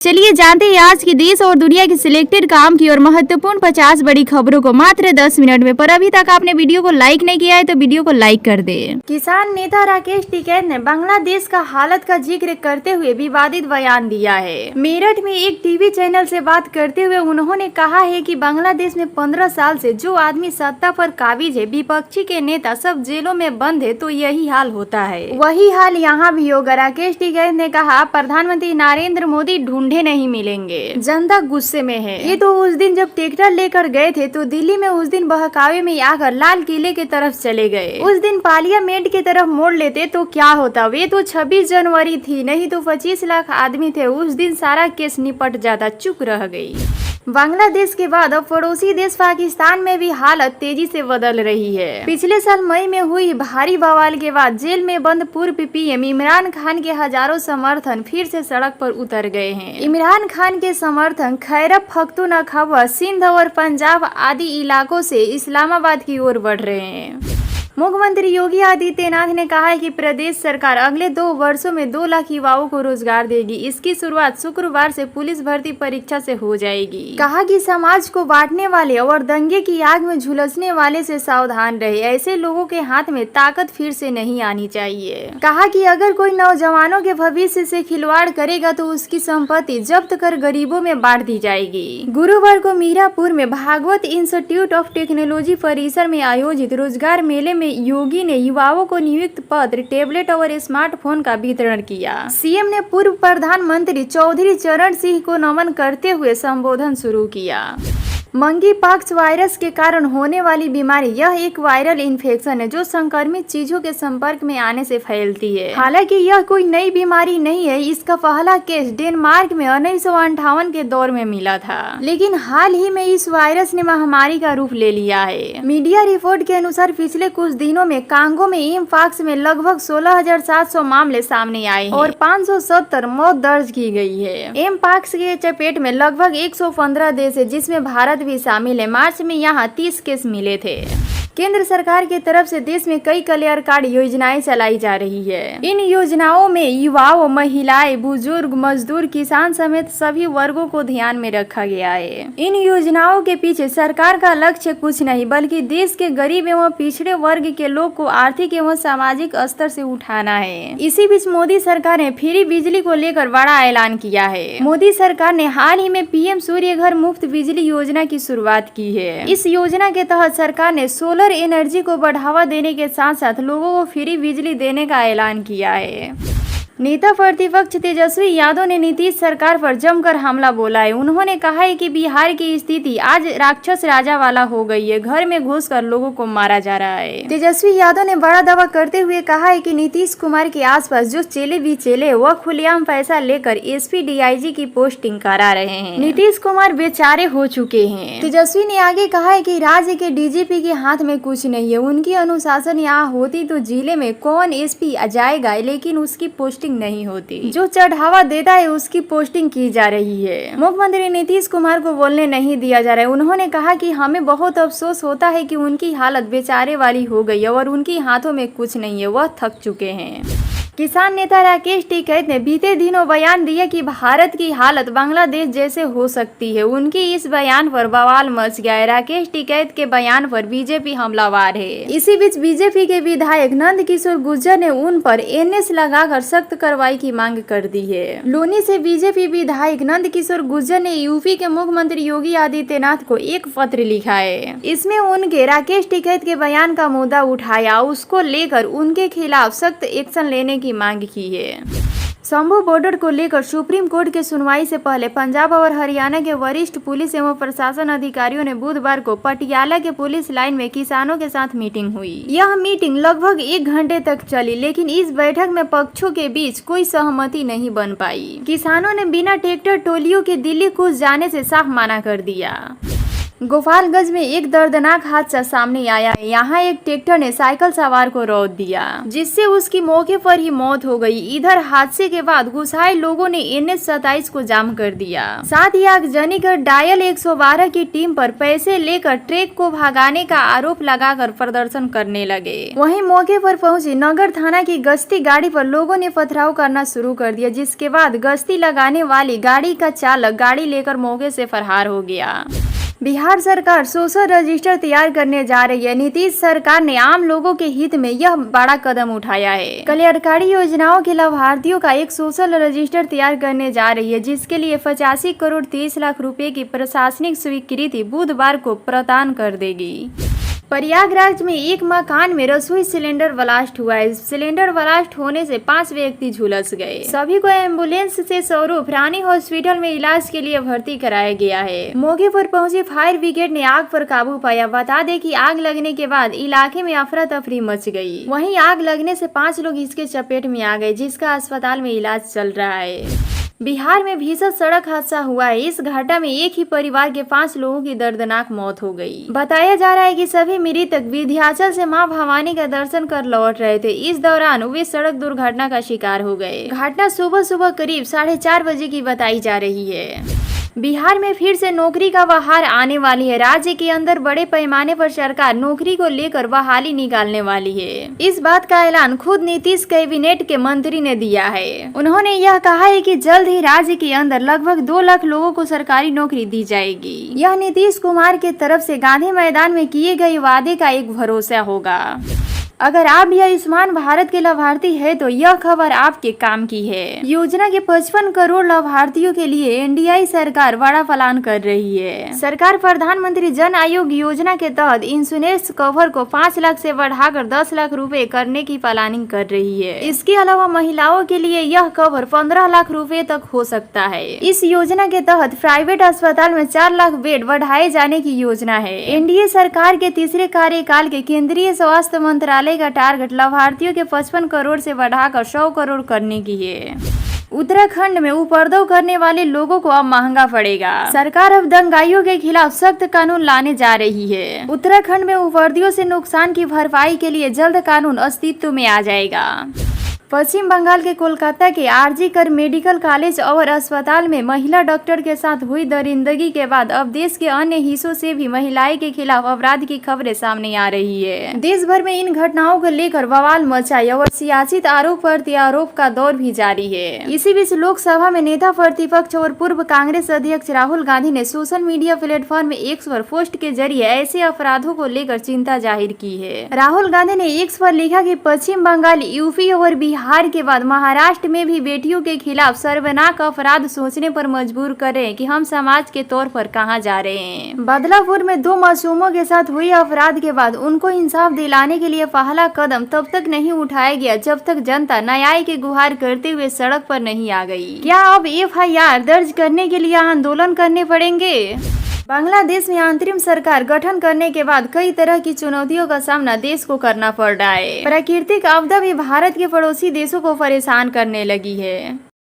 चलिए जानते हैं आज की देश और दुनिया की सिलेक्टेड काम की और महत्वपूर्ण 50 बड़ी खबरों को मात्र 10 मिनट में। पर अभी तक आपने वीडियो को लाइक नहीं किया है तो वीडियो को लाइक कर दे। किसान नेता राकेश टिकैत ने बांग्लादेश का हालत का जिक्र करते हुए विवादित बयान दिया है। मेरठ में एक टीवी चैनल से बात करते हुए उन्होंने कहा है कि बांग्लादेश में 15 साल से जो आदमी सत्ता पर काबिज है, विपक्षी के नेता सब जेलों में बंद है, तो यही हाल होता है। वही हाल यहाँ भी होगा। राकेश टिकैत ने कहा, प्रधानमंत्री नरेंद्र मोदी ढूंढे नहीं मिलेंगे, जनता गुस्से में है। ये तो उस दिन जब ट्रैक्टर लेकर गए थे तो दिल्ली में उस दिन बहकावे में आकर लाल किले की तरफ चले गए। उस दिन पार्लियामेंट की तरफ मोड़ लेते तो क्या होता। वे तो 26 जनवरी थी, नहीं तो 25 लाख आदमी थे। उस दिन सारा केस निपट जाता। चुप रह गई। बांग्लादेश के बाद अब पड़ोसी देश पाकिस्तान में भी हालत तेजी से बदल रही है। पिछले साल मई में हुई भारी बवाल के बाद जेल में बंद पूर्व पीएम इमरान खान के हजारों समर्थन फिर से सड़क पर उतर गए हैं। इमरान खान के समर्थन खैबर पख्तूनख्वा, सिंध और पंजाब आदि इलाकों से इस्लामाबाद की ओर बढ़ रहे हैं। मुख्यमंत्री योगी आदित्यनाथ ने कहा है कि प्रदेश सरकार अगले 2 वर्षों में 2 लाख युवाओं को रोजगार देगी। इसकी शुरुआत शुक्रवार से पुलिस भर्ती परीक्षा से हो जाएगी। कहा कि समाज को बांटने वाले और दंगे की आग में झुलसने वाले से सावधान रहे। ऐसे लोगों के हाथ में ताकत फिर से नहीं आनी चाहिए। कहा कि अगर कोई नौजवानों के भविष्य से खिलवाड़ करेगा तो उसकी संपत्ति जब्त कर गरीबों में बांट दी जाएगी। गुरुवार को मीरापुर में भागवत इंस्टीट्यूट ऑफ टेक्नोलॉजी परिसर में आयोजित रोजगार मेले में योगी ने युवाओं को नियुक्त पत्र, टेबलेट और स्मार्टफोन का वितरण किया। सीएम ने पूर्व प्रधानमंत्री चौधरी चरण सिंह को नमन करते हुए संबोधन शुरू किया। मंकी पॉक्स वायरस के कारण होने वाली बीमारी यह एक वायरल इन्फेक्शन है जो संक्रमित चीजों के संपर्क में आने से फैलती है। हालांकि यह कोई नई बीमारी नहीं है। इसका पहला केस डेनमार्क में 1958 के दौर में मिला था, लेकिन हाल ही में इस वायरस ने महामारी का रूप ले लिया है। मीडिया रिपोर्ट के अनुसार पिछले कुछ दिनों में कांगो में एम पॉक्स में लगभग 16,700 मामले सामने आए हैं और 570 मौत दर्ज की गई है। एम पॉक्स के चपेट में लगभग 115 देश है, जिसमें भारत भी शामिल है। मार्च में यहाँ 30 केस मिले थे। केंद्र सरकार की तरफ से देश में कई कल्याणकारी योजनाएं चलाई जा रही है। इन योजनाओं में युवाओं, महिलाएं, बुजुर्ग, मजदूर, किसान समेत सभी वर्गों को ध्यान में रखा गया है। इन योजनाओं के पीछे सरकार का लक्ष्य कुछ नहीं बल्कि देश के गरीब एवं पिछड़े वर्ग के लोग को आर्थिक एवं सामाजिक स्तर से उठाना है। इसी बीच मोदी सरकार ने फ्री बिजली को लेकर बड़ा ऐलान किया है। मोदी सरकार ने हाल ही में पीएम सूर्य घर मुफ्त बिजली योजना की शुरुआत की है। इस योजना के तहत सरकार ने सोलर एनर्जी को बढ़ावा देने के साथ साथ लोगों को फ्री बिजली देने का ऐलान किया है। नेता प्रतिपक्ष तेजस्वी यादव ने नीतीश सरकार पर जमकर हमला बोला है। उन्होंने कहा है कि बिहार की स्थिति आज राक्षस राजा वाला हो गई है। घर में घुसकर लोगों को मारा जा रहा है। तेजस्वी यादव ने बड़ा दावा करते हुए कहा है कि नीतीश कुमार के आसपास जो चेले भी चेले वह खुलेआम पैसा लेकर एसपी डीआईजी की पोस्टिंग करा रहे हैं। नीतीश कुमार बेचारे हो चुके हैं। तेजस्वी ने आगे कहा है कि राज्य के डीजीपी के हाथ में कुछ नहीं है। उनकी अनुशासन यहाँ होती तो जिले में कौन एसपी आ जाएगा, लेकिन उसकी पोस्टिंग नहीं होती। जो चढ़ावा देता है उसकी पोस्टिंग की जा रही है। मुख्यमंत्री नीतीश कुमार को बोलने नहीं दिया जा रहा है। उन्होंने कहा कि हमें बहुत अफसोस होता है कि उनकी हालत बेचारे वाली हो गई है और उनकी हाथों में कुछ नहीं है, वह थक चुके हैं। किसान नेता राकेश टिकैत ने बीते दिनों बयान दिया कि भारत की हालत बांग्लादेश जैसे हो सकती है। उनकी इस बयान पर बवाल मच गया है। राकेश टिकैत के बयान पर बीजेपी हमलावर है। इसी बीच बीजेपी के विधायक नंद किशोर गुर्जर ने उन पर एनएस लगाकर सख्त कार्रवाई की मांग कर दी है। लोनी से बीजेपी विधायक नंद किशोर गुर्जर ने यूपी के मुख्यमंत्री योगी आदित्यनाथ को एक पत्र लिखा है। इसमें उनके राकेश टिकैत के बयान का मुद्दा उठाया, उसको लेकर उनके खिलाफ सख्त एक्शन लेने की मांग की है। शंभू बॉर्डर को लेकर सुप्रीम कोर्ट के सुनवाई से पहले पंजाब और हरियाणा के वरिष्ठ पुलिस एवं प्रशासन अधिकारियों ने बुधवार को पटियाला के पुलिस लाइन में किसानों के साथ मीटिंग हुई। यह मीटिंग लगभग 1 घंटे तक चली, लेकिन इस बैठक में पक्षों के बीच कोई सहमति नहीं बन पाई। किसानों ने बिना ट्रैक्टर टोलियों के दिल्ली कूच जाने से साफ मना कर दिया। गोपालगंज में एक दर्दनाक हादसा सामने आया है। यहाँ एक ट्रैक्टर ने साइकिल सवार को रौंद दिया, जिससे उसकी मौके पर ही मौत हो गई। इधर हादसे के बाद गुस्साए लोगों ने NH-27 को जाम कर दिया। साथ ही आगजनी कर डायल 112 की टीम पर पैसे लेकर ट्रक को भगाने का आरोप लगाकर प्रदर्शन करने लगे। वहीं मौके पर पहुंची नगर थाना की गश्ती गाड़ी पर लोगों ने पथराव करना शुरू कर दिया, जिसके बाद गश्ती लगाने वाली गाड़ी का चालक गाड़ी लेकर मौके से फरार हो गया। बिहार सरकार सोशल रजिस्टर तैयार करने जा रही है। नीतीश सरकार ने आम लोगों के हित में यह बड़ा कदम उठाया है। कल्याणकारी योजनाओं के लाभार्थियों का एक सोशल रजिस्टर तैयार करने जा रही है, जिसके लिए 85 करोड़ 30 लाख रुपए की प्रशासनिक स्वीकृति बुधवार को प्रदान कर देगी। प्रयागराज में एक मकान में रसोई सिलेंडर ब्लास्ट हुआ है। सिलेंडर ब्लास्ट होने से 5 व्यक्ति झुलस गए। सभी को एम्बुलेंस से स्वरूप रानी हॉस्पिटल में इलाज के लिए भर्ती कराया गया है। मौके पर पहुंची फायर ब्रिगेड ने आग पर काबू पाया। बता दें कि आग लगने के बाद इलाके में अफरा तफरी मच गई। वहीं आग लगने से 5 लोग इसके चपेट में आ गए, जिसका अस्पताल में इलाज चल रहा है। बिहार में भीषण सड़क हादसा हुआ है। इस घटना में एक ही परिवार के 5 लोगों की दर्दनाक मौत हो गई। बताया जा रहा है कि सभी मृतक विंध्याचल से मां भवानी का दर्शन कर लौट रहे थे। इस दौरान वे सड़क दुर्घटना का शिकार हो गए। घटना सुबह करीब 4:30 बजे की बताई जा रही है। बिहार में फिर से नौकरी का बहार आने वाली है। राज्य के अंदर बड़े पैमाने पर सरकार नौकरी को लेकर बहाली निकालने वाली है। इस बात का ऐलान खुद नीतीश कैबिनेट के मंत्री ने दिया है। उन्होंने यह कहा है कि जल्द ही राज्य के अंदर लगभग 2 लाख लोगों को सरकारी नौकरी दी जाएगी। यह नीतीश कुमार के तरफ से गांधी मैदान में किए गए वादे का एक भरोसा होगा। अगर आप भी आयुष्मान भारत के लाभार्थी है तो यह खबर आपके काम की है। योजना के 55 करोड़ लाभार्थियों के लिए एनडीए सरकार बड़ा प्लान कर रही है। सरकार प्रधानमंत्री जन आरोग्य योजना के तहत इंश्योरेंस कवर को 5 लाख से बढ़ाकर 10 लाख रुपए करने की प्लानिंग कर रही है। इसके अलावा महिलाओं के लिए यह कवर 15 लाख रुपए तक हो सकता है। इस योजना के तहत प्राइवेट अस्पताल में 4 लाख बेड बढ़ाए जाने की योजना है। एनडीए सरकार के तीसरे कार्यकाल के केंद्रीय स्वास्थ्य मंत्रालय का टारगेट लाभार्थियों के 55 करोड़ से बढ़ाकर 100 करोड़ करने की है। उत्तराखंड में उपद्रव करने वाले लोगों को अब महंगा पड़ेगा। सरकार अब दंगाइयों के खिलाफ सख्त कानून लाने जा रही है। उत्तराखंड में उपद्रवियों से नुकसान की भरपाई के लिए जल्द कानून अस्तित्व में आ जाएगा। पश्चिम बंगाल के कोलकाता के आरजी कर मेडिकल कॉलेज और अस्पताल में महिला डॉक्टर के साथ हुई दरिंदगी के बाद अब देश के अन्य हिस्सों से भी महिलाएं के खिलाफ अपराध की खबरें सामने आ रही है। देश भर में इन घटनाओं को लेकर बवाल मचा है और सियासी आरोप प्रत्यारोप का दौर भी जारी है। इसी बीच लोकसभा में नेता प्रतिपक्ष और पूर्व कांग्रेस अध्यक्ष राहुल गांधी ने सोशल मीडिया प्लेटफॉर्म एक्स पर पोस्ट के जरिए ऐसे अपराधों को लेकर चिंता जाहिर की है। राहुल गांधी ने एक्स पर लिखा कि पश्चिम बंगाल, यूपी और बिहार के बाद महाराष्ट्र में भी बेटियों के खिलाफ शर्मनाक अपराध सोचने पर मजबूर कर रहे हैं कि हम समाज के तौर पर कहां जा रहे हैं। बदलापुर में 2 मासूमों के साथ हुए अपराध के बाद उनको इंसाफ दिलाने के लिए पहला कदम तब तक नहीं उठाया गया जब तक जनता न्याय की गुहार करते हुए सड़क पर नहीं आ गई। क्या अब FIR दर्ज करने के लिए आंदोलन करने पड़ेंगे? बांग्लादेश में अंतरिम सरकार गठन करने के बाद कई तरह की चुनौतियों का सामना देश को करना पड़ रहा है। प्राकृतिक आपदा भी भारत के पड़ोसी देशों को परेशान करने लगी है।